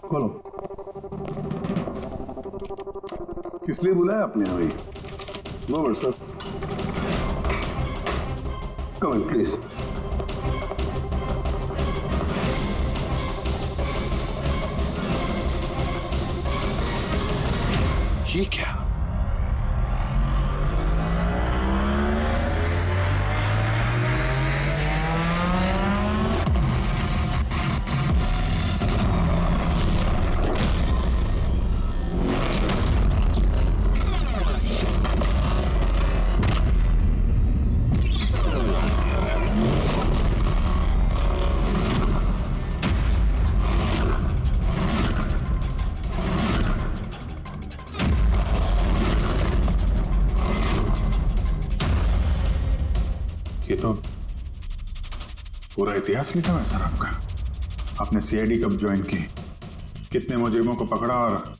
खोलो। किस लिए बुलाया आपने अभी? No but sir, come in please. ये क्या? ये तो पूरा इतिहास लिखा हुआ है सर आपका। आपने सीआईडी कब ज्वाइन की, कितने मुजरिमों को पकड़ा और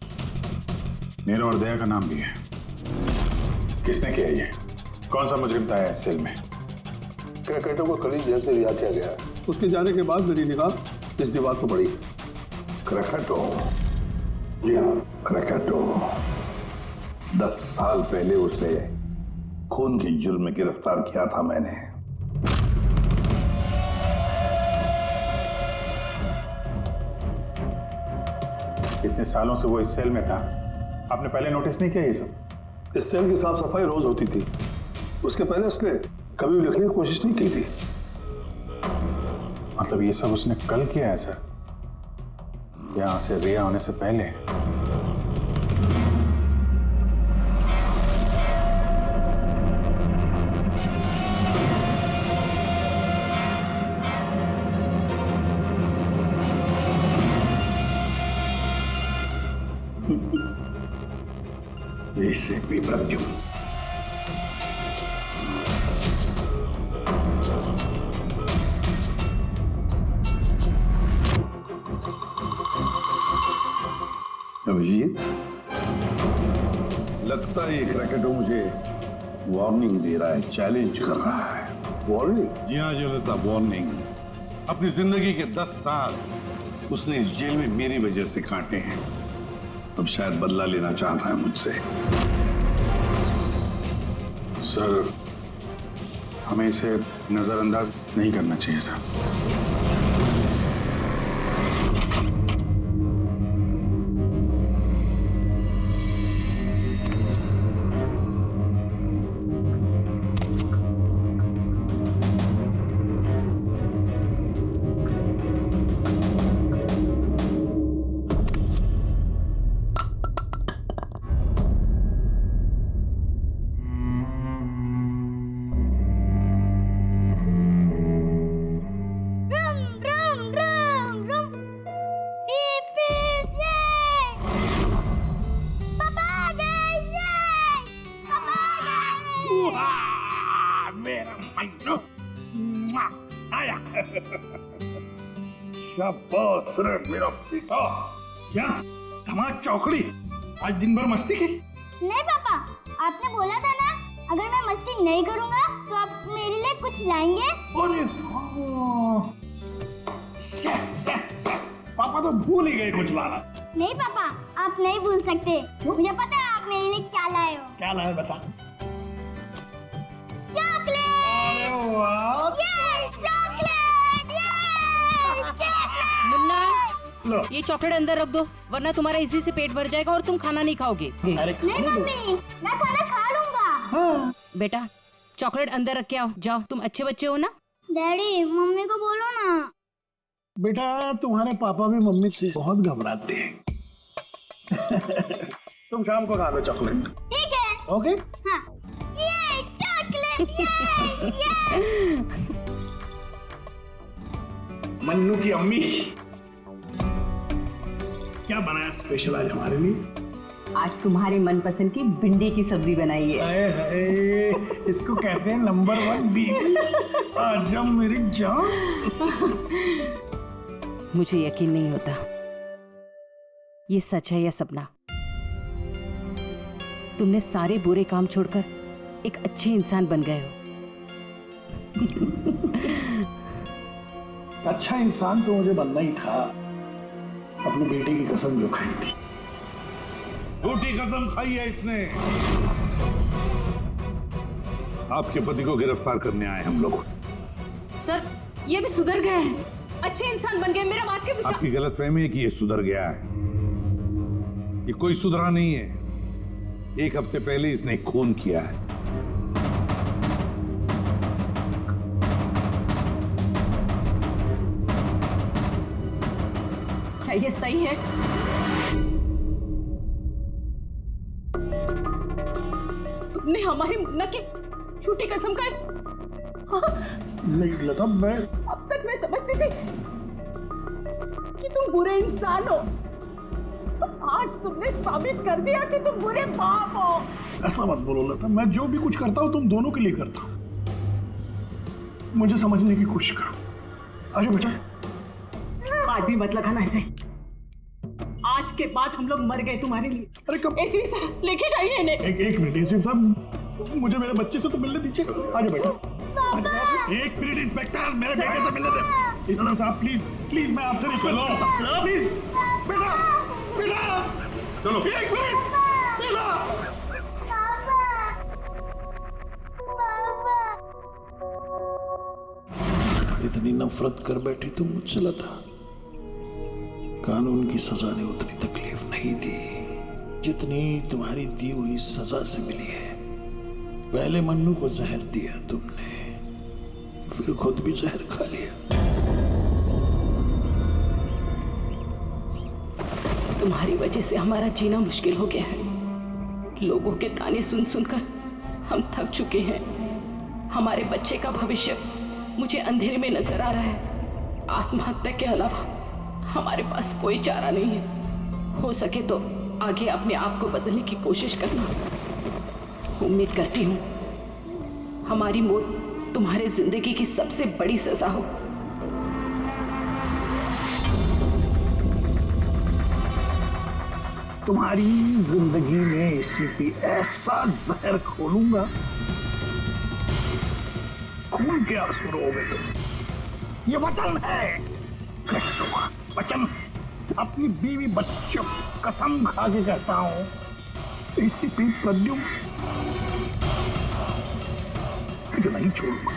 मेरा और दया का नाम भी है। किसने किया ये? कौन सा मुजरिम था इस सेल में? क्रैकेटो को कल जेल से रिहा किया गया। उसके जाने के बाद मेरी निगाह इस दीवार को पड़ी। क्रैकेटो, जी हाँ क्रैकेटो। 10 साल पहले उसे खून के जुर्म में गिरफ्तार किया था मैंने। इतने सालों से वो इस सेल में था, आपने पहले नोटिस नहीं किया ये सब? इस सेल की साफ सफाई रोज होती थी। उसके पहले उसने कभी भी लिखने की कोशिश नहीं की थी। मतलब ये सब उसने कल किया है सर, यहां से रिहा होने से पहले? इससे पेपर क्यों? अभिजीत, लगता है ये क्रैकेटो मुझे वार्निंग दे रहा है, चैलेंज कर रहा है। वार्निंग? जी हाँ जोलेता, वार्निंग। अपनी जिंदगी के 10 साल उसने इस जेल में मेरी वजह से काटे हैं। अब शायद बदला लेना चाहता है मुझसे। सर, हमें इसे नजरअंदाज नहीं करना चाहिए सर। शाबाश रे मेरा बेटा। क्या धमाल चौकड़ी, आज दिन भर मस्ती की? नहीं पापा, आपने बोला था ना अगर मैं मस्ती नहीं करूंगा तो आप मेरे लिए कुछ लाएंगे। अरे पापा तो भूल ही गए कुछ लाना। नहीं पापा, आप नहीं भूल सकते। मुझे पता है आप मेरे लिए क्या लाए हो। क्या लाए बता। चॉकलेट। अरे वाह, ये चॉकलेट, मुन्ना, लो। ये चॉकलेट अंदर रख दो, वरना तुम्हारा इसी से पेट भर जाएगा और तुम खाना नहीं खाओगे। अरे नहीं मम्मी, मैं खाना खा लूंगा। हाँ। बेटा, चॉकलेट अंदर रख के आओ। जाओ, तुम अच्छे बच्चे हो ना। डैडी, मम्मी को बोलो ना। बेटा, तुम्हारे पापा भी मम्मी से बहुत घबराते हैं। तुम शाम को खा लो चॉकलेट। ठीक है। ओके? हाँ। ये चॉकलेट, ये। मन्नू की अम्मी, क्या बनाया स्पेशल आज हमारे लिए? आज तुम्हारे मनपसंद की भिंडी की सब्जी बनाई है। हाय हाय, इसको कहते हैं नंबर 1 बीवी। आज जब मेरी जान। मुझे यकीन नहीं होता ये सच है या सपना। तुमने सारे बुरे काम छोड़कर एक अच्छे इंसान बन गए हो। अच्छा इंसान तो मुझे बनना ही था, अपने बेटे की कसम जो खाई थी। झूठी कसम खाई है इसने। आपके पति को गिरफ्तार करने आए हम लोग। सर ये भी सुधर गए हैं, अच्छे इंसान बन गए, मेरा बात के विश्वास। आपकी गलतफहमी है कि ये सुधर गया है। ये कोई सुधरा नहीं है। 1 हफ्ते पहले इसने खून किया है। क्या ये सही है? तुमने हमारी मुन्ना की झूठी कसम खाई? हाँ? नहीं लता, मैं अब तक मैं समझती थी कि तुम बुरे इंसान हो, आज तुमने साबित कर दिया कि तुम बुरे बाप हो। ऐसा मत बोलो लता, मैं जो भी कुछ करता हूं तुम दोनों के लिए करता हूं। मुझे समझने की कोशिश करो। आजा बेटा। आज भी मत लगाना इसे। आज के बाद हम लोग मर गए तुम्हारे लिए। अरे कब? एसपी साहब लेके जाइए इन्हें। एक मिनट एसपी साहब, मुझे मेरे बच्चे से तो मिलने दीजिए। आजा बेटा। एक मिनट इंस्पेक्टर, मेरे बेटे से मिलने दे। एसपी साहब प्लीज प्लीज, मैं आपसे रिक्वेस्ट करता हूं प्लीज। बेटा बेटा चलो। एक मिनट बेटा। इतनी नफरत कर बैठी तुम मुझसे लता। कानून की सजा ने उतनी तकलीफ नहीं दी जितनी तुम्हारी दी हुई सजा से मिली है। पहले मन्नू को जहर दिया तुमने, फिर खुद भी जहर खा लिया। तुम्हारी वजह से हमारा जीना मुश्किल हो गया है। लोगों के ताने सुन सुनकर हम थक चुके हैं। हमारे बच्चे का भविष्य मुझे अंधेरे में नजर आ रहा है। आत्महत्या के अलावा हमारे पास कोई चारा नहीं है। हो सके तो आगे अपने आप को बदलने की कोशिश करना। उम्मीद करती हूँ हमारी मौत तुम्हारे जिंदगी की सबसे बड़ी सजा हो। तुम्हारी जिंदगी में एसीपी ऐसा जहर खोलूंगा, खून के आंसू रोगे तुम। ये वचन है, वचन। अपनी बीवी बच्चों कसम खा के कहता हूं, एसीपी प्रद्युम्न तुझे नहीं छोड़ूंगा।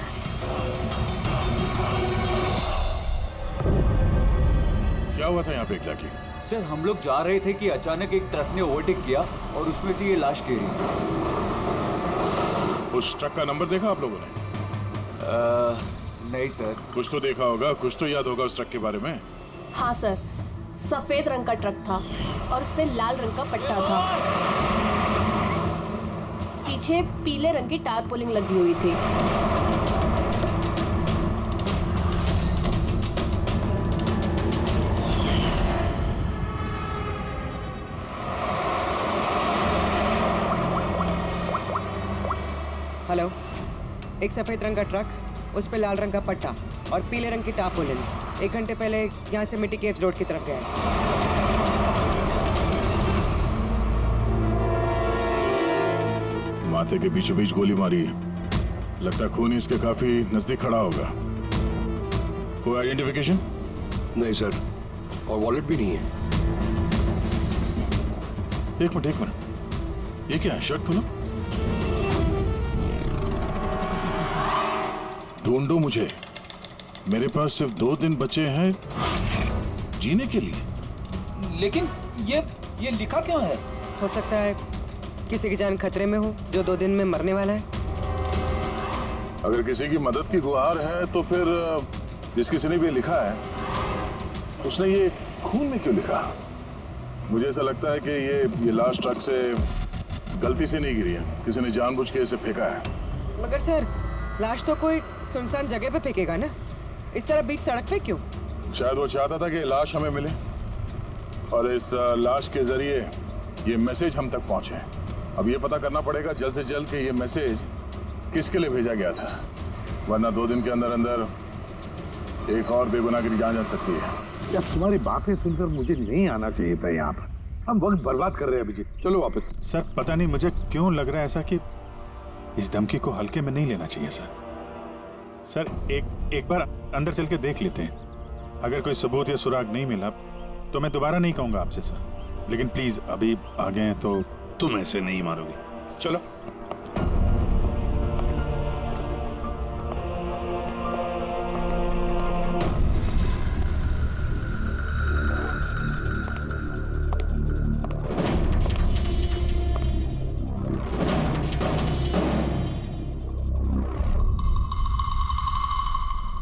क्या हुआ था यहाँ पे एग्जैक्टली? सर हम लोग जा रहे थे कि अचानक एक ट्रक ने ओवरटेक किया और उसमें से ये लाश गिरी। उस ट्रक का नंबर देखा आप लोगों ने? नहीं सर। कुछ तो देखा होगा, कुछ तो याद होगा उस ट्रक के बारे में। हाँ सर, सफेद रंग का ट्रक था और उस पे लाल रंग का पट्टा था। पीछे पीले रंग की टारपोलिंग लगी हुई थी। हेलो, एक सफेद रंग का ट्रक, उस पे लाल रंग का पट्टा और पीले रंग की टारपोलिन 1 घंटे पहले यहाँ से मिट्टी केव्स रोड की तरफ गया। माथे के बीचों बीच गोली मारी है। लगता है खून इसके काफी नजदीक खड़ा होगा। कोई आइडेंटिफिकेशन? नहीं सर, और वॉलेट भी नहीं है। एक मिनट, ये क्या है? शर्ट खोलो, ढूंढो मुझे। मेरे पास सिर्फ 2 दिन बचे हैं जीने के लिए। लेकिन ये लिखा क्यों है? हो सकता है किसी की जान खतरे में हो जो 2 दिन में मरने वाला है। अगर किसी की मदद की गुहार है तो फिर जिस किसी ने भी लिखा है उसने ये खून में क्यों लिखा? मुझे ऐसा लगता है कि ये लाश ट्रक से गलती से नहीं गिरी है, किसी ने जानबूझ के इसे फेंका है। मगर सर लाश तो कोई सुनसान जगह पे फेंकेगा ना, इस तरह बीच सड़क पे क्यों? शायद वो चाहता था कि लाश हमें मिले और इस लाश के जरिए ये मैसेज हम तक पहुंचे। अब ये पता करना पड़ेगा जल्द से जल्द कि ये मैसेज किसके लिए भेजा गया था, वरना 2 दिन के अंदर अंदर एक और बेगुनाह की जान जा सकती है। क्या तुम्हारी बातें सुनकर मुझे नहीं आना चाहिए था यहाँ पर? हम वक्त बर्बाद कर रहे हैं अभिजीत, चलो वापस। सर पता नहीं मुझे क्यों लग रहा है ऐसा कि इस धमकी को हल्के में नहीं लेना चाहिए सर। एक बार अंदर चल के देख लेते हैं। अगर कोई सबूत या सुराग नहीं मिला तो मैं दोबारा नहीं कहूंगा आपसे सर, लेकिन प्लीज अभी आ गए हैं तो। तुम ऐसे नहीं मारोगे, चलो।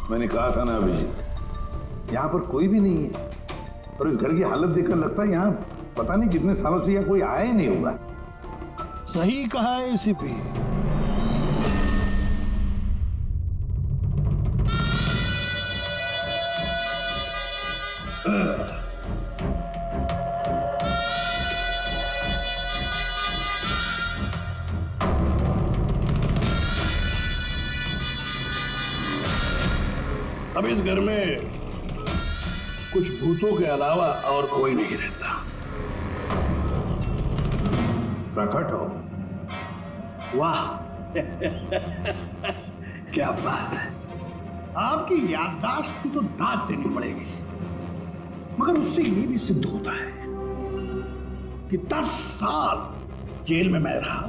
मैंने कहा था ना अभिजीत, यहां पर कोई भी नहीं है, और इस घर की हालत देखकर लगता है यहां पता नहीं कितने सालों से यहाँ कोई आया ही नहीं होगा। सही कहा है एसीपी। अब इस घर में कुछ भूतों के अलावा और कोई नहीं रहता। प्रकट हो। वाह क्या बात है। आपकी याददाश्त की तो दाद देनी पड़ेगी, मगर उससे ये भी सिद्ध होता है कि 10 साल जेल में मैं रहा,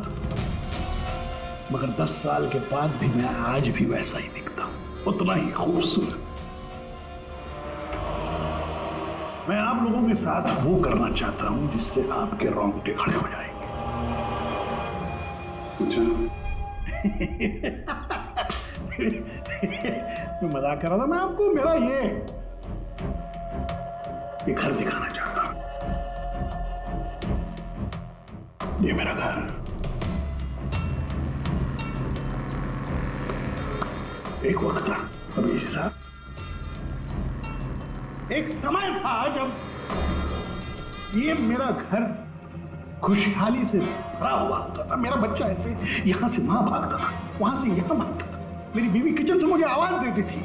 मगर 10 साल के बाद भी मैं आज भी वैसा ही दिखता हूं, उतना ही खूबसूरत। मैं आप लोगों के साथ वो करना चाहता हूं जिससे आपके रोंगटे खड़े हो जाएंगे। मैं मजाक कर रहा था। मैं आपको मेरा ये घर दिखाना चाहता हूं। ये मेरा घर, एक वक्त था अभी साहब, एक समय था जब ये मेरा घर खुशहाली से भरा हुआ होता था। मेरा बच्चा ऐसे यहां से वहां भागता था, वहां से यहां भागता था। मेरी बीवी किचन से मुझे आवाज देती थी,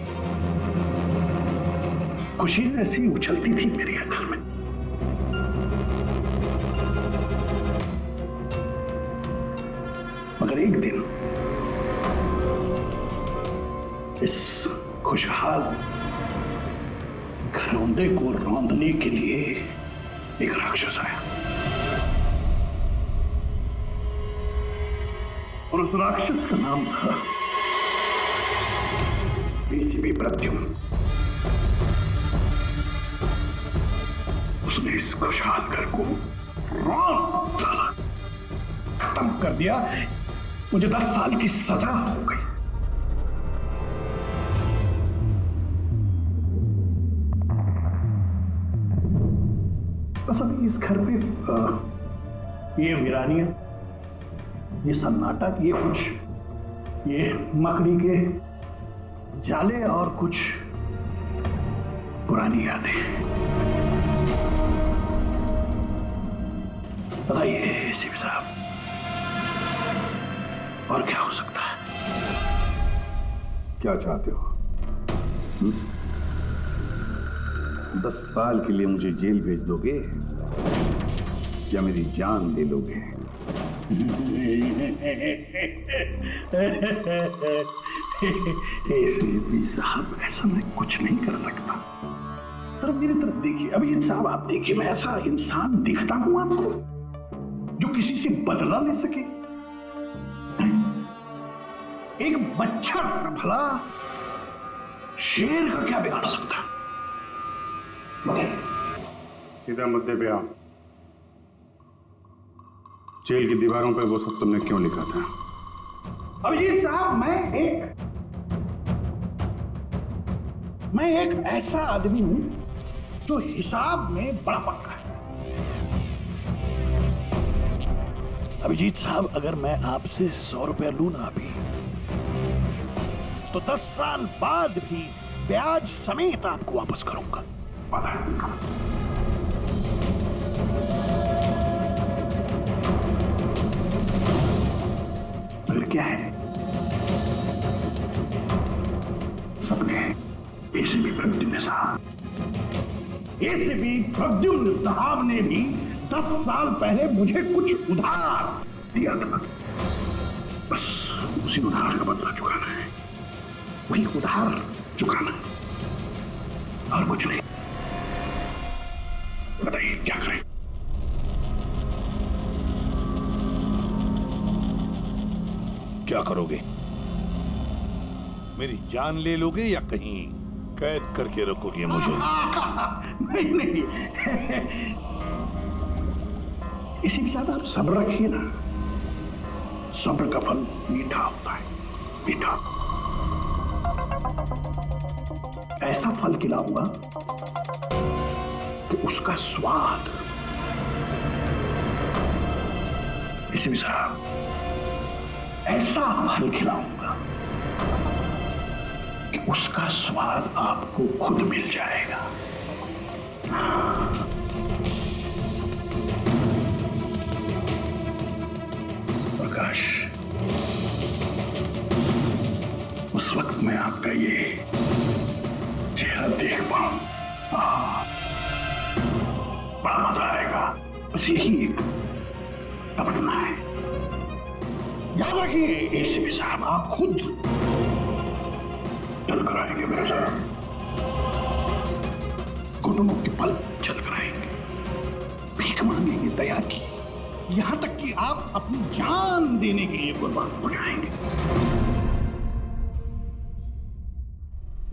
खुशी ऐसी उछलती थी मेरे घर में। मगर एक दिन इस खुशहाल घरौंदे को रौंदने के लिए एक राक्षस आया, और उस राक्षस का नाम था एसीपी प्रद्युम्न। उसने इस खुशहाल घर को रौंद डाला, खत्म कर दिया। मुझे 10 साल की सजा हो गई। बस अभी इस घर पे ये वीरानियां, ये सन्नाटा, ये कुछ ये मकड़ी के जाले और कुछ पुरानी यादें। बताइए एसीपी साहब, और क्या हो सकता है? क्या चाहते हो? 10 साल के लिए मुझे जेल भेज दोगे या मेरी जान ले लोगे? एसीपी साहब, ऐसा मैं कुछ नहीं कर सकता। सिर्फ मेरी तरफ देखिए। अभी साहब आप देखिए, मैं ऐसा इंसान दिखता हूं आपको जो किसी से बदला ले सके? एक बच्चा भला शेर का क्या बिगाड़ सकता है? सीधा मुद्दे पे आओ। जेल की दीवारों पे वो सब तुमने क्यों लिखा था? अभिजीत साहब, मैं एक ऐसा आदमी हूं जो हिसाब में बड़ा पक्का है। अभिजीत साहब, अगर मैं आपसे 100 रुपया लूं ना अभी, तो 10 साल बाद भी ब्याज समेत आपको वापस करूंगा। फिर क्या है? अपने एसीपी प्रद्युम्न साहब ने भी 10 साल पहले मुझे कुछ उधार दिया था। बस उसी उधार का बदला चुकाना है, वही उधार चुकाना, और कुछ नहीं। करोगे? मेरी जान ले लोगे या कहीं कैद करके रखोगे मुझे? नहीं नहीं, इसी के साथ आप सब्र रखिए ना, सब्र का फल मीठा होता है, मीठा। ऐसा फल खिलाऊंगा कि उसका स्वाद, इसी साहब ऐसा फल खिलाऊंगा कि उसका स्वाद आपको खुद मिल जाएगा। प्रकाश, उस वक्त मैं आपका ये चेहरा देख पाऊं, बड़ा मजा आएगा। बस यही एक तमन्ना है। याद रखिए एसीपी साहब, आप खुद चल कर आएंगे मेरे साथ, घुटनों के पल चल कर आएंगे, भीख मांगेंगे दया की, यहां तक कि आप अपनी जान देने के लिए कुर्बान हो जाएंगे।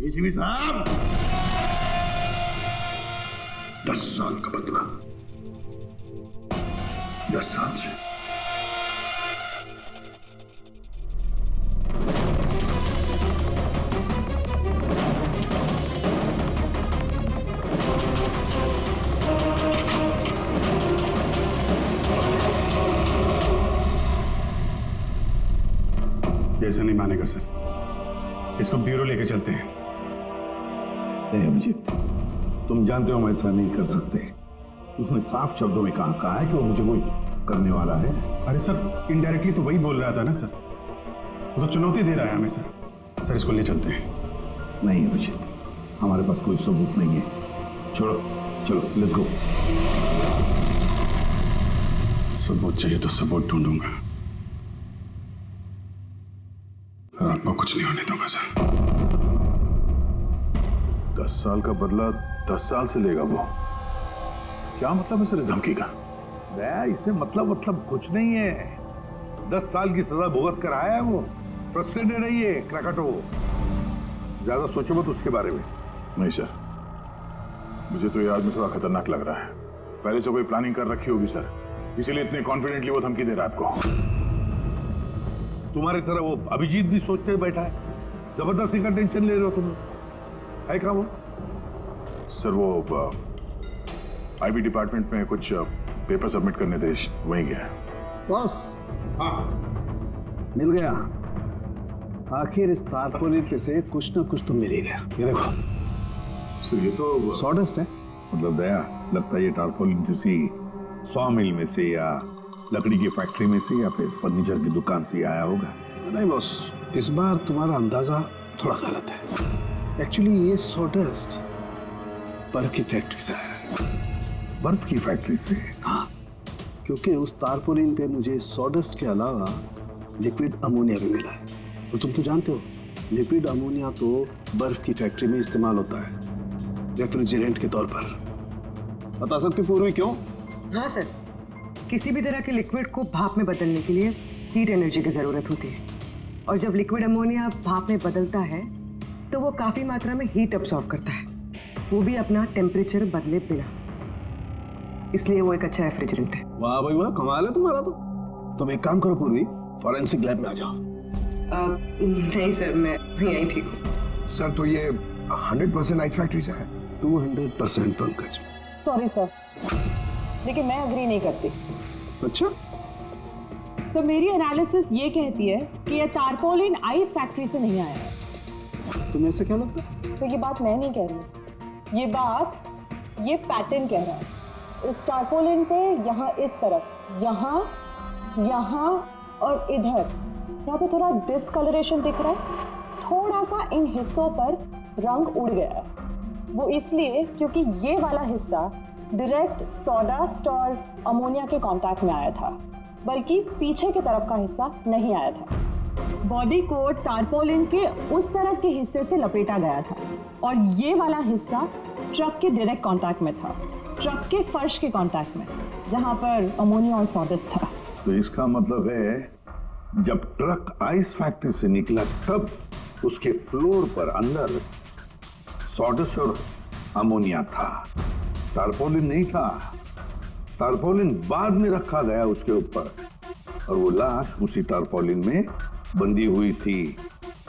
एसीपी साहब, 10 साल का बदला, 10 साल से। ऐसा नहीं मानेगा सर, इसको ब्यूरो लेके चलते हैं। नहीं अभिजीत, तुम जानते हो हम ऐसा नहीं कर सकते। उसने साफ शब्दों में कहा है कि वो मुझे कोई करने वाला है। अरे सर, इनडायरेक्टली तो वही बोल रहा था ना सर, वो तो चुनौती दे रहा है हमें सर। सर इसको ले चलते हैं। नहीं अभिजीत, हमारे पास कोई सबूत नहीं है। छोड़ो, चलो लेट्स गो। सबूत चाहिए तो सबूत ढूंढूंगा, पर आपको कुछ नहीं होने दूंगा सर। 10 साल का बदला 10 साल से लेगा वो? क्या मतलब है सर इस धमकी का? इसमें मतलब कुछ नहीं है। 10 साल की सजा भुगत कर आया है वो। फ्रस्ट्रेटेड है ये क्रैकाटो। ज्यादा सोचो मत उसके बारे में। नहीं सर, मुझे तो ये आदमी थोड़ा खतरनाक लग रहा है। पहले से कोई प्लानिंग कर रखी होगी सर, इसीलिए इतने कॉन्फिडेंटली वो धमकी दे रहा है आपको। तुम्हारी तरह वो अभिजीत भी सोचते बैठा है। जबरदस्ती का टेंशन ले रहे हो तुम। है क्या वो? सर वो आईबी डिपार्टमेंट में कुछ पेपर सबमिट करने थे, वहीं गया। बॉस, हाँ मिल गया। आखिर इस तारपोलिन पे से कुछ ना कुछ तो मिल ही गया। ये देखो सर, ये तो सॉडस्ट है। मतलब दया, लगता है ये टारपोलिन किसी सॉ मिल में से या लकड़ी की फैक्ट्री में से या फिर फर्नीचर की दुकान से आया होगा। नहीं बॉस, इस बार तुम्हारा अंदाजा थोड़ा गलत है। एक्चुअली ये सॉडस्ट बर्फ की फैक्ट्री से है। बर्फ की फैक्ट्री से? हाँ, क्योंकि उस तारपोलिन पे मुझे सॉडस्ट के अलावा लिक्विड अमोनिया भी मिला है। और तुम तो जानते हो लिक्विड अमोनिया तो बर्फ की फैक्ट्री में इस्तेमाल होता है रेफ्रिजरेंट के तौर पर। बता सकते पूर्वी क्यों? हाँ सर, किसी भी तरह के लिक्विड को भाप में बदलने के लिए हीट एनर्जी की ज़रूरत होती है, और जब लिक्विड अमोनिया भाप में बदलता है तो वो काफ़ी मात्रा में हीट अब्सॉर्ब करता है, वो भी अपना टेम्परेचर बदले बिना। इसलिए वो एक अच्छा रेफ्रिजरेंट है। वाह भाई वाह, कमाल है तुम्हारा तो। तुम एक काम करो पूर्वी, फॉरेंसिक लैब में आ जाओ। नहीं सर, मैं यहीं ठीक हूँ। सर तो ये 100% आइस फैक्ट्री से है? 200% पंकज। सॉरी सर, लेकिन मैं अग्री नहीं करती। अच्छा? सर मेरी एनालिसिस ये कहती है कि ये टारपोलिन आइस फैक्ट्री से नहीं आया है। तुम्हें ऐसे क्या लगता है? सर ये बात मैं नहीं कह रही, ये बात ये पैटर्न कह रहा है। इस टारपोलिन पे यहाँ इस तरफ, यहाँ, यहाँ और इधर, यहाँ पे थोड़ा डिस्कलरेशन दिख रहा है। थोड़ा सा इन हिस्सों पर रंग उड़ गया है। वो इसलिए क्योंकि ये वाला हिस्सा डायरेक्ट सॉडास्ट और अमोनिया के कांटेक्ट में आया था, बल्कि पीछे की तरफ का हिस्सा नहीं आया था। बॉडी को टारपोलिन के उस तरफ के हिस्से से लपेटा गया था और ये वाला हिस्सा ट्रक के डायरेक्ट कांटेक्ट में था, ट्रक के फर्श के कांटेक्ट में, जहां पर अमोनिया और सॉडस्ट था। तो इसका मतलब है जब ट्रक आइस फैक्ट्री से निकला तब उसके फ्लोर पर अंदर सॉडस्ट और अमोनिया था, टारपोलिन नहीं था। टारपोलिन बाद में रखा गया उसके ऊपर और वो लाश उसी टारपोलिन में बंधी हुई थी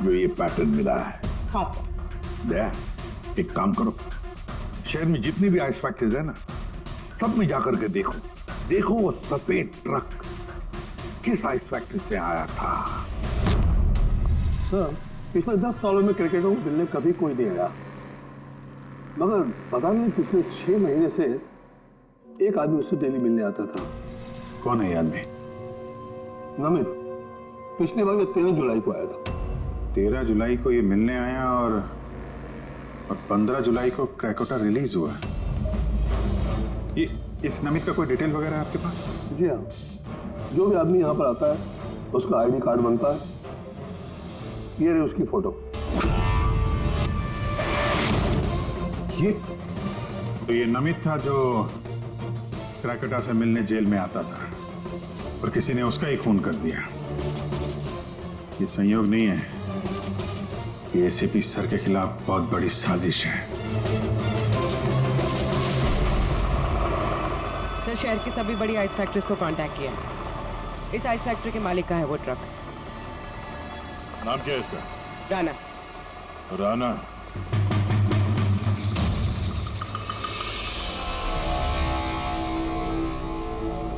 जो ये पैटर्न मिला है। हाँ सर। दया, एक काम करो, शहर में जितनी भी आइस फैक्ट्रीज है ना, सब में जाकर के देखो, देखो वो सफेद ट्रक किस आइस फैक्ट्री से आया था। सर, पिछले 10 सालों में क्रिकेटरों को मिलने कभी कोई नहीं आया, मगर पता नहीं पिछले 6 महीने से एक आदमी उससे डेली मिलने आता था। कौन है ये आदमी? नमित, पिछले बार 13 जुलाई को आया था। 13 जुलाई को ये मिलने आया और 15 जुलाई को क्रैकोटा रिलीज हुआ। ये इस नमित का कोई डिटेल वगैरह है आपके पास? जी हाँ, जो भी आदमी यहाँ पर आता है उसका आईडी कार्ड बनता है, ये रही उसकी फोटो। ये नमित था जो क्रैकोटा से मिलने जेल में आता था और किसी ने उसका ही खून कर दिया। ये संयोग नहीं है, ये एसीपी सर के खिलाफ बहुत बड़ी साजिश है। सर, शहर की सभी बड़ी आइस फैक्ट्रीज को कांटेक्ट किया है। इस आइस फैक्ट्री के मालिक का है वो ट्रक। नाम क्या है इसका? राणा। राणा।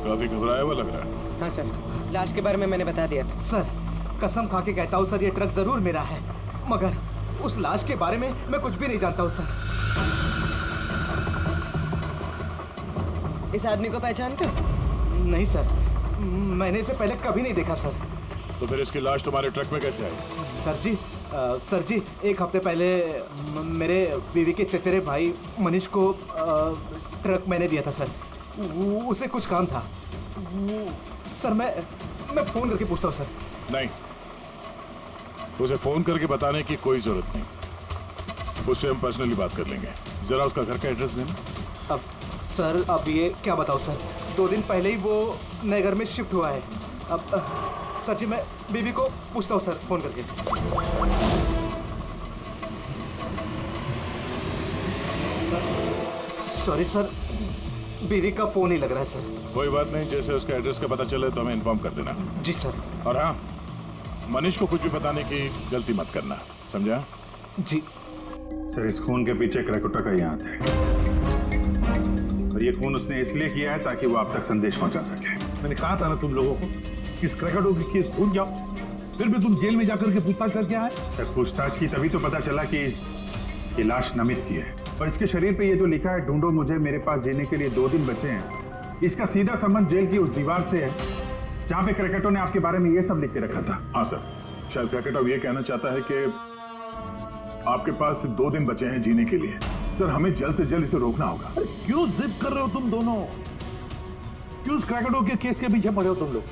काफी घबराया हुआ लग रहा है। हाँ सर, लाश के बारे में मैंने बता दिया था। सर, कसम खा के कहता हूँ सर, ये ट्रक जरूर मेरा है, मगर उस लाश के बारे में मैं कुछ भी नहीं जानता हूँ सर। इस आदमी को पहचानते? नहीं सर, मैंने इसे पहले कभी नहीं देखा सर। तो फिर इसकी लाश तुम्हारे ट्रक में कैसे आई? सर जी, 1 हफ्ते पहले मेरे बीवी के चचेरे भाई मनीष को ट्रक मैंने दिया था सर। उसे कुछ काम था सर। मैं फोन करके पूछता हूँ सर। नहीं, उसे फोन करके बताने की कोई जरूरत नहीं, उससे हम पर्सनली बात कर लेंगे। जरा उसका घर का एड्रेस देना। अब सर, अब ये क्या बताओ सर, 2 दिन पहले ही वो नए घर में शिफ्ट हुआ है। अब सर जी, मैं बीबी को पूछता हूँ सर फोन करके। सॉरी सर, बीवी का फोन ही लग रहा है सर। कोई बात नहीं, जैसे उसका एड्रेस का पता चले तो हमें इन्फॉर्म कर देना। जी सर। और हाँ, मनीष को कुछ भी बताने की गलती मत करना, समझा? जी सर, इस खून के पीछे क्रैकोटा का ही हाथ है और ये खून उसने इसलिए किया है ताकि वो आप तक संदेश पहुंचा सके। मैंने कहा था ना तुम लोगों को, इस क्रैकोटा की केस भूल जाओ, फिर भी तुम जेल में जाकर के पूछताछ करके आए। सर, पूछताछ की तभी तो पता चला कि ये लाश नमित की है और इसके शरीर पे ये जो लिखा है, ढूंढो मुझे, मेरे पास जीने के लिए 2 दिन बचे हैं, इसका सीधा संबंध जेल की उस दीवार से है जहां पे क्रैकोटा ने आपके बारे में ये सब लिख के रखा था। हाँ सर, शायद क्रैकोटा ये कहना चाहता है कि आपके पास 2 दिन बचे हैं जीने के लिए। सर, हमें जल्द से जल्द इसे रोकना होगा। क्यों जिद कर रहे हो तुम दोनों? क्यों उस क्रैकोटा के केस के पीछे पड़े हो तुम लोग?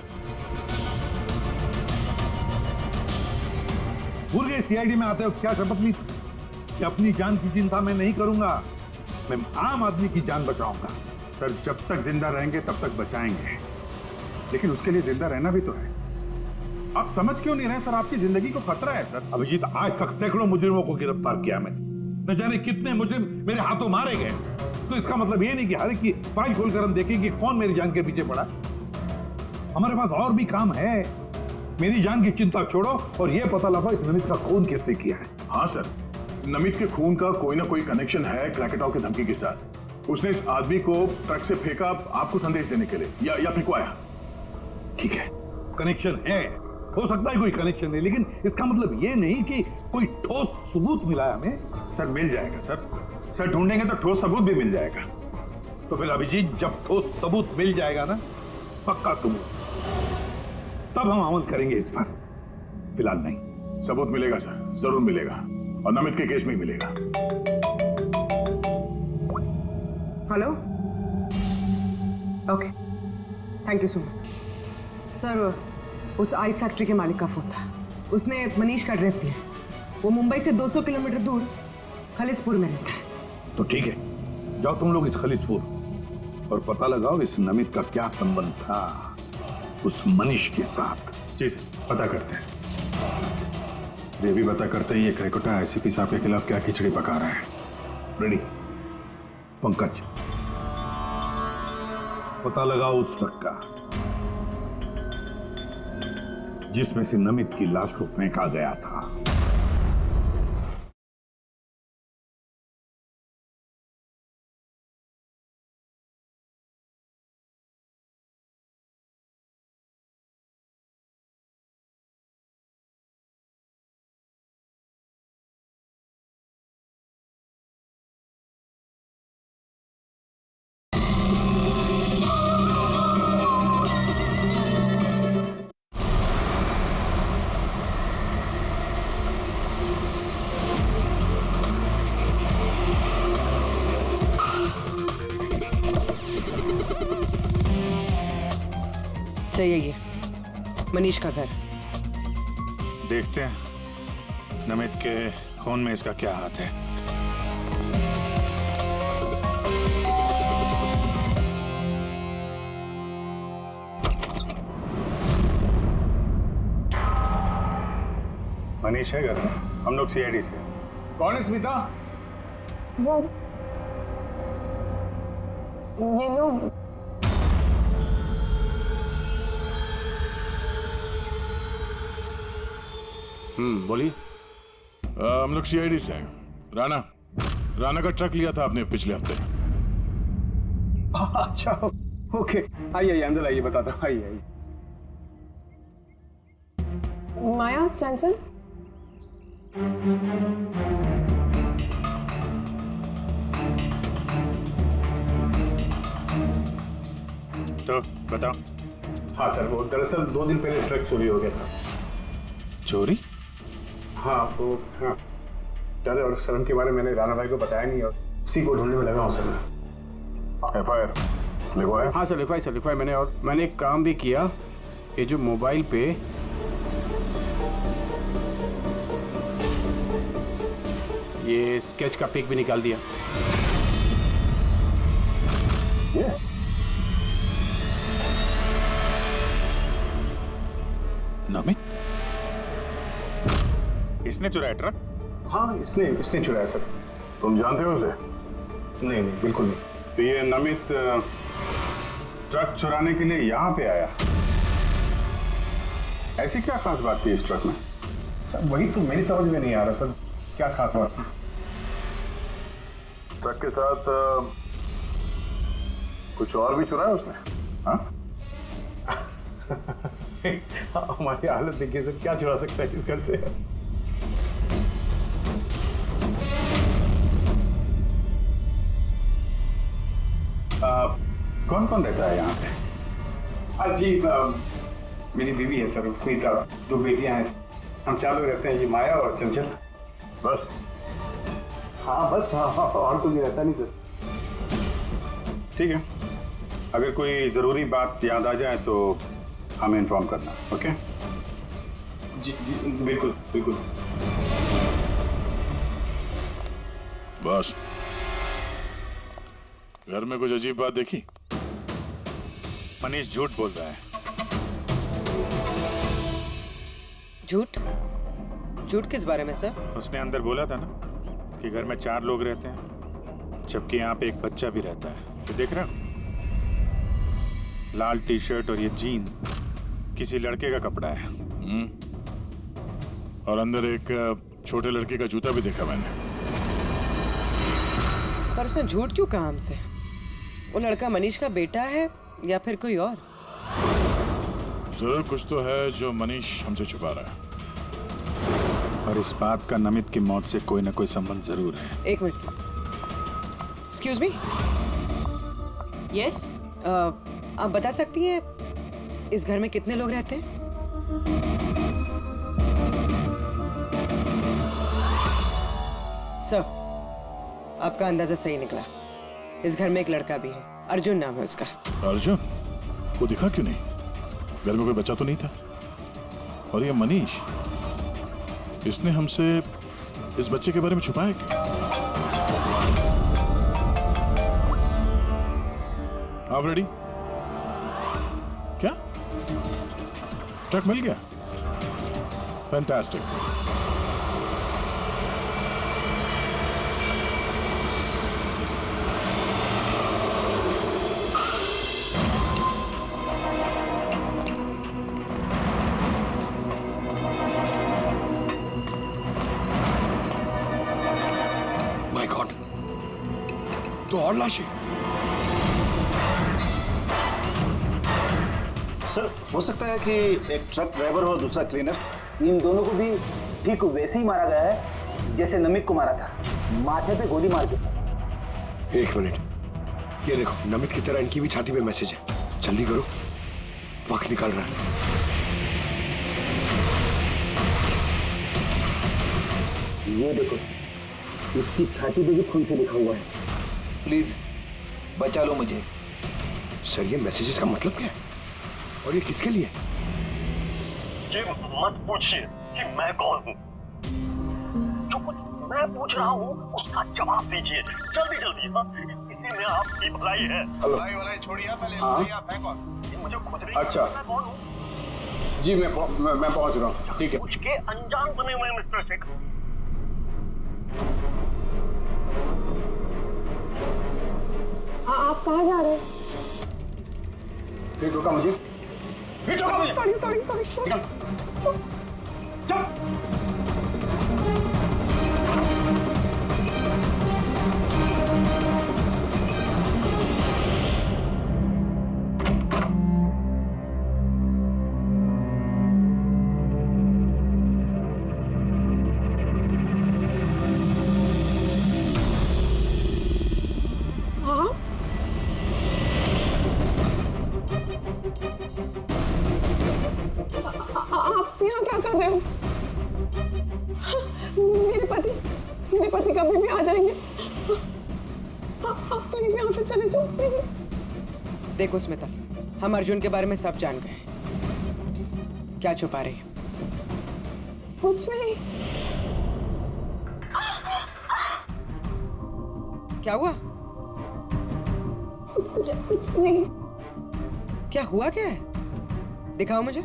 भूल गए सीआईडी में आते हो क्या शपथ ली थी कि अपनी जान की चिंता मैं नहीं करूंगा, मैं आम आदमी की जान बचाऊंगा। सर, जब तक जिंदा रहेंगे तब तक बचाएंगे, लेकिन उसके लिए जिंदा रहना भी तो है। आप समझ क्यों नहीं रहे सर? आपकी जिंदगी को खतरा है सर। अभिजीत, आज तक सैकड़ों मुजरिमों को गिरफ्तार किया मैंने, न जाने कितने मुजरिम मेरे हाथों मारे गए। तो इसका मतलब ये नहीं कि हर एक की फाइल खोलकर हम देखें कि कौन मेरी जान के पीछे पड़ा। हमारे पास और भी काम है। मेरी जान की चिंता छोड़ो और ये पता लगाओ इस नमित का खून किसने किया है। हाँ सर, नमित के खून का कोई ना कोई कनेक्शन है क्रैकोटा के धमकी के साथ। उसने इस आदमी को ट्रक से फेंका आपको संदेश देने के लिए, या फिंकवाया। ठीक है, कनेक्शन है, हो सकता है कोई कनेक्शन है, लेकिन इसका मतलब ये नहीं कि कोई ठोस सबूत मिला है हमें। सर, मिल जाएगा सर, ढूंढेंगे तो ठोस सबूत भी मिल जाएगा। तो फिर अभिजीत, जब ठोस सबूत मिल जाएगा ना, पक्का सबूत, तब हम अमल करेंगे इस पर, फिलहाल नहीं। सबूत मिलेगा सर, जरूर मिलेगा, और नमित के केस में मिलेगा। Hello, okay, thank you so much. Sir, उस आइस फैक्ट्री के मालिक का फोन था, उसने मनीष का एड्रेस दिया। वो मुंबई से 200 किलोमीटर दूर खलिसपुर में रहता है। तो ठीक है, जाओ तुम लोग इस खलिसपुर और पता लगाओ इस नमित का क्या संबंध था उस मनीष के साथ। जी सर, पता करते हैं। ये भी पता करते हैं ये क्रेकोटा आईसीपी साहब के खिलाफ क्या खिचड़ी पका रहा है। रेडी। पंकज, पता लगाओ उस ट्रक का जिसमें से नमित की लाश को फेंका गया था। सही है ये मनीष का घर। देखते हैं नमित के खून में इसका क्या हाथ है। मनीष है घर में, हम लोग सीआईडी से। कौन है स्मिता? वो ये लोग बोलिए। हम लोग सीआईडी से हैं। राणा का ट्रक लिया था आपने पिछले हफ्ते। अच्छा ओके, आइए अंदर आइए, बताता हूँ। आइए। माया, चंचल, तो बताओ। हाँ सर, वो दरअसल 2 दिन पहले ट्रक चोरी हो गया था। चोरी? हाँ वो हाँ डर और शर्म के बारे में मैंने राणा भाई को बताया नहीं और उसी को ढूंढने में लगा हूँ सर। एफआईआर लिखवाया? हाँ सर लिखवाया मैंने, और मैंने एक काम भी किया। ये जो मोबाइल पे ये स्केच का पिक भी निकाल दिया। नमित इसने चुराया ट्रक? हाँ इसने चुराया सर। तुम जानते हो उसे? नहीं बिल्कुल नहीं। तो ये नमित ट्रक चुराने के लिए यहाँ पे आया, ऐसी क्या खास बात थी इस ट्रक में? सर वही तो मेरी समझ में नहीं आ रहा सर, क्या खास बात थी? ट्रक के साथ कुछ और भी चुराया उसने? हाँ? हमारी हालत देखिए सर, क्या चुरा सकता है इस घर से? कौन कौन रहता है यहाँ पे? जी मेरी बीवी है सर, स्मिता, 2 बेटियां हैं, हम 4 लोग रहते हैं, ये माया और चंचल। बस? हाँ बस, हाँ और कोई रहता नहीं सर। ठीक है, अगर कोई जरूरी बात याद आ जाए तो हमें इन्फॉर्म करना। ओके? जी बिल्कुल। बस घर में कुछ अजीब बात देखी? मनीष झूठ बोल रहा है। झूठ किस बारे में सर? उसने अंदर बोला था ना कि घर में 4 लोग रहते हैं, जबकि यहाँ पे एक बच्चा भी रहता है। तो देख रहे हो, लाल टी शर्ट और ये जीन किसी लड़के का कपड़ा है। और अंदर एक छोटे लड़के का जूता भी देखा मैंने। पर उसने झूठ क्यों कहा हमसे? वो लड़का मनीष का बेटा है या फिर कोई और? जरूर कुछ तो है जो मनीष हमसे छुपा रहा है। और इस बात का नमित की मौत से कोई ना कोई संबंध जरूर है। 1 minute sir. Excuse me. Yes. आप बता सकती हैं इस घर में कितने लोग रहते हैं? सर, आपका अंदाजा सही निकला। इस घर में एक लड़का भी है, अर्जुन नाम है उसका। अर्जुन? वो दिखा क्यों नहीं? घर में कोई बच्चा तो नहीं था। और ये मनीष, इसने हमसे इस बच्चे के बारे में छुपाया क्यों? आप रेडी? क्या ट्रक मिल गया? फैंटास्टिक। माय गॉड, तो और लाशें। सर, हो सकता है कि एक ट्रक ड्राइवर और दूसरा क्लीनर, इन दोनों को भी ठीक वैसे ही मारा गया है जैसे नमिक को मारा था, माथे पे गोली मार के। एक मिनट, ये देखो, नमित की तरह इनकी भी छाती पे मैसेज है। जल्दी करो, वक्त निकल रहा है। ये देखो, इसकी छाती पे भी खून से लिखा हुआ है। प्लीज बचा लो मुझे। सर, ये मैसेजेस का मतलब क्या है और ये किसके लिए? ये मत पूछिए कि मैं कौन हूँ। जो कुछ मैं पूछ रहा हूँ उसका जवाब दीजिए जल्दी जल्दी। हाँ, इसी में आपकी भलाई है। भलाई छोड़िए, पहले आप हैं कौन? मुझे खुद भी अच्छा, मैं कौन हूँ? जी मैं पहुंच रहा हूँ। ठीक है। पूछ के अनजान बने हुए मिस्टर शेख। आप कहाँ जा रहे हैं? फिर रोका मुझे। Sorry sorry sorry. चल। आप यहाँ क्या कर रहे हो? मेरे पति कभी भी आ जाएंगे। आप तो यहाँ से चले जाओ प्लीज। देखो स्मिता, हम अर्जुन के बारे में सब जान गए। क्या छुपा रही हो? कुछ नहीं। क्या हुआ? कुछ नहीं। क्या हुआ? क्या है? दिखाओ मुझे।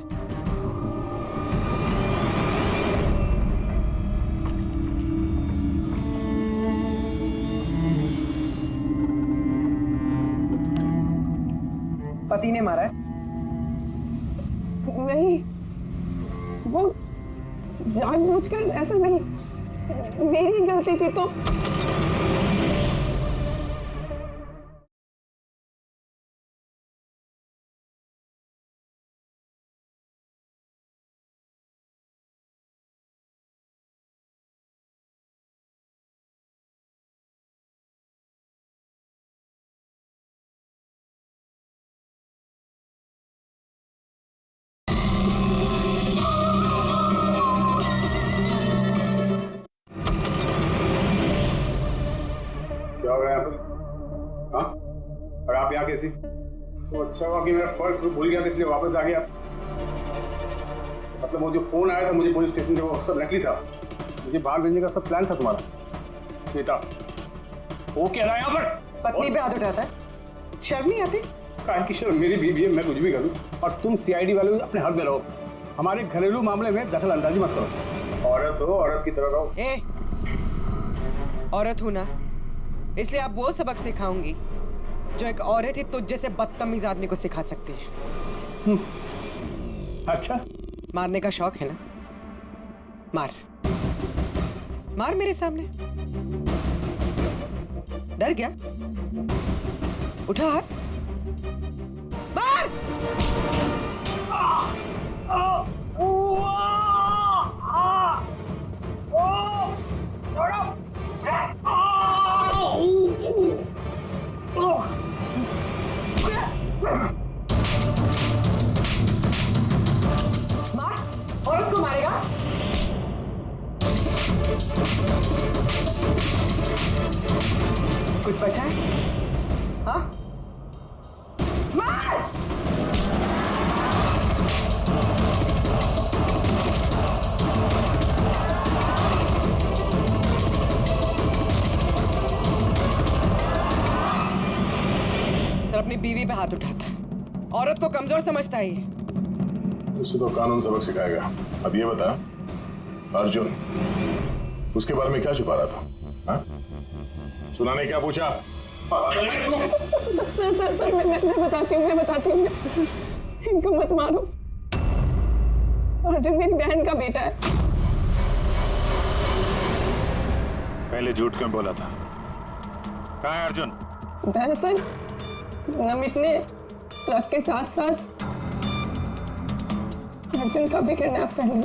पति ने मारा है? नहीं, वो जानबूझकर ऐसा नहीं, मेरी गलती थी। तो क्या हो रहा है यहाँ पर? हाँ? और आप यहाँ कैसी? तो अच्छा हुआ कि मेरा पर्स भूल गया था, इसलिए वापस आ गया। मतलब वो जो फोन आया था मुझे पुलिस स्टेशन से, वो सब नकली था। मुझे बाहर भेजने का सब प्लान था तुम्हारा। बेटा, वो कह रहा है यहाँ पर पत्नी पे हाथ उठाता है? शर्म नहीं आती? काहे की शर्म? मेरी बीवी है, मैं कुछ भी करूँ। और तुम सीआईडी वाले अपने हक में रहो। हमारे घरेलू मामले में दखल अंदाजी मत करो। औरत हो, औरत की तरह रहो। ए, औरत हूं ना, इसलिए आप वो सबक सिखाऊंगी जो एक औरत ही तुझ जैसे बदतमीज आदमी को सिखा सकती है। अच्छा, मारने का शौक है ना? मार मार मेरे सामने। डर गया? उठा हाथ, मार। मार, औरत को मारेगा? कुछ बचा है? हाँ? मार! सर अपनी बीवी पे हाथ उठाता है, औरत को कमजोर समझता है ये। उसे तो कानून सबक सिखाएगा। अब ये बता, अर्जुन, उसके बारे में क्या छुपा रहा था? हाँ? सुनाने क्या पूछा? सर, मैं बताती हूँ। इनको मत मारो। अर्जुन मेरी बहन का बेटा है। पहले झूठ क्यों बोला था? कहाँ है अर्जुन? दरअसल नमित ने ट्रक के साथ साथ अर्जुन का भी किडनैप कर लिया।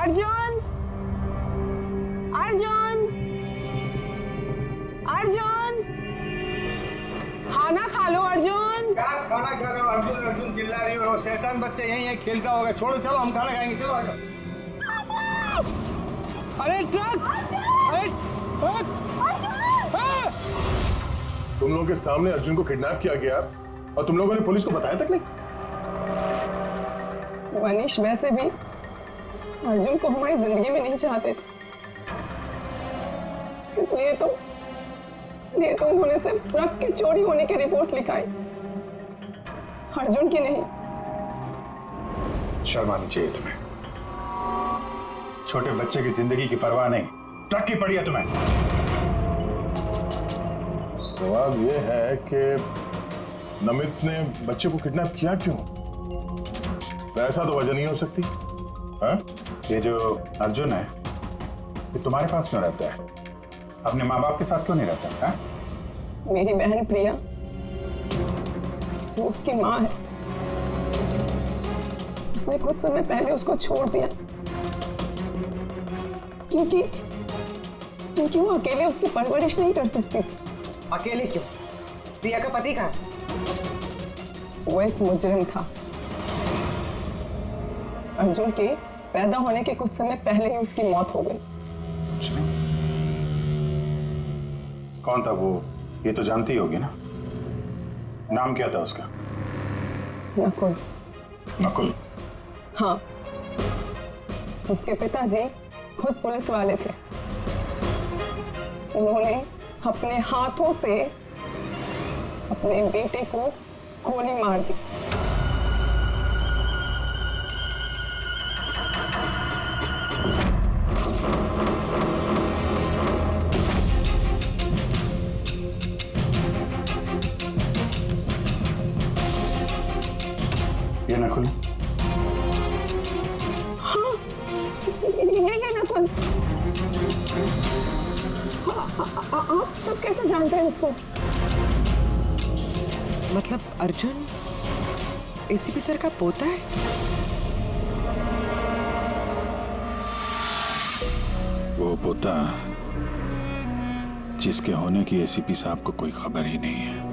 अर्जुन! खाना खा लो अर्जुन। क्या खाना खा रहे हो? अर्जुन चिल्ला रही हो। शैतान बच्चा यहीं खेलता होगा। छोड़ो, चलो हम खाना खाएंगे। चलो आ जाओ। अरे ट्रक! तुम लोगों के सामने अर्जुन को किडनैप किया गया और तुम लोगों ने पुलिस को बताया तक नहीं? मनीष वैसे भी अर्जुन को हमारी जिंदगी में नहीं चाहते थे, इसलिए तो उन्होंने सिर्फ ट्रक के चोरी होने की रिपोर्ट लिखाई, अर्जुन की नहीं। शर्म आनी चाहिए तुम्हें। छोटे बच्चे की जिंदगी की परवाह नहीं, ट्रक की पड़ी है तुम्हें। सवाल ये है कि नमित ने बच्चे को किडनैप किया क्यों? ऐसा तो वजह नहीं हो सकती। हाँ? ये जो अर्जुन है ये तुम्हारे पास क्यों रहता है? अपने माँ बाप के साथ क्यों नहीं रहता है? मेरी बहन प्रिया, वो उसकी माँ है। उसने कुछ समय पहले उसको छोड़ दिया क्योंकि वो अकेले उसकी परवरिश नहीं कर सकती। अकेले क्यों? प्रिया का पति कहाँ है? वो एक मुजरिम था। अर्जुन के पैदा होने के कुछ समय पहले ही उसकी मौत हो गई। कौन था वो? ये तो जानती होगी ना। नाम क्या था उसका? नकुल। नकुल? हाँ, उसके पिताजी खुद पुलिस वाले थे। उन्होंने अपने हाथों से अपने बेटे को गोली मार दी। ये नकुल? हाँ, ये नकुल। आप सब कैसे जानते हैं इसको? मतलब अर्जुन एसीपी सर का पोता है? वो पोता जिसके होने की एसीपी साहब को कोई खबर ही नहीं है।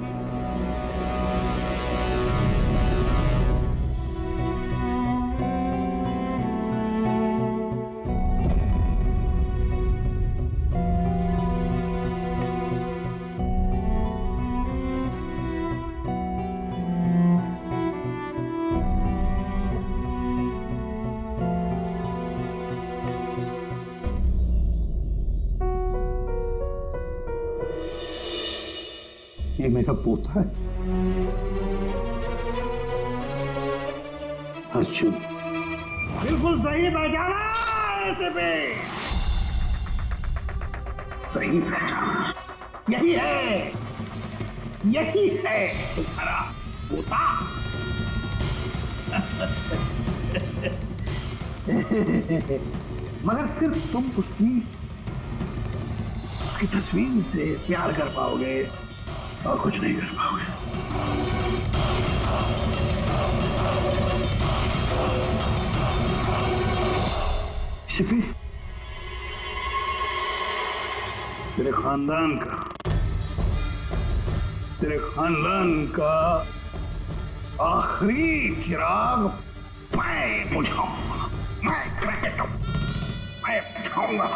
ये मेरा पोता है अर्जुन। बिल्कुल सही पहचाना ऐसे पे। सही पहचाना। यही है तुम्हारा पोता। मगर सिर्फ तुम उसकी तस्वीर से प्यार कर पाओगे और कुछ नहीं कर पाओगे। सिपी, तेरे खानदान का आखिरी चिराग मैं बुझाऊंगा। मैं बुझाऊंगा।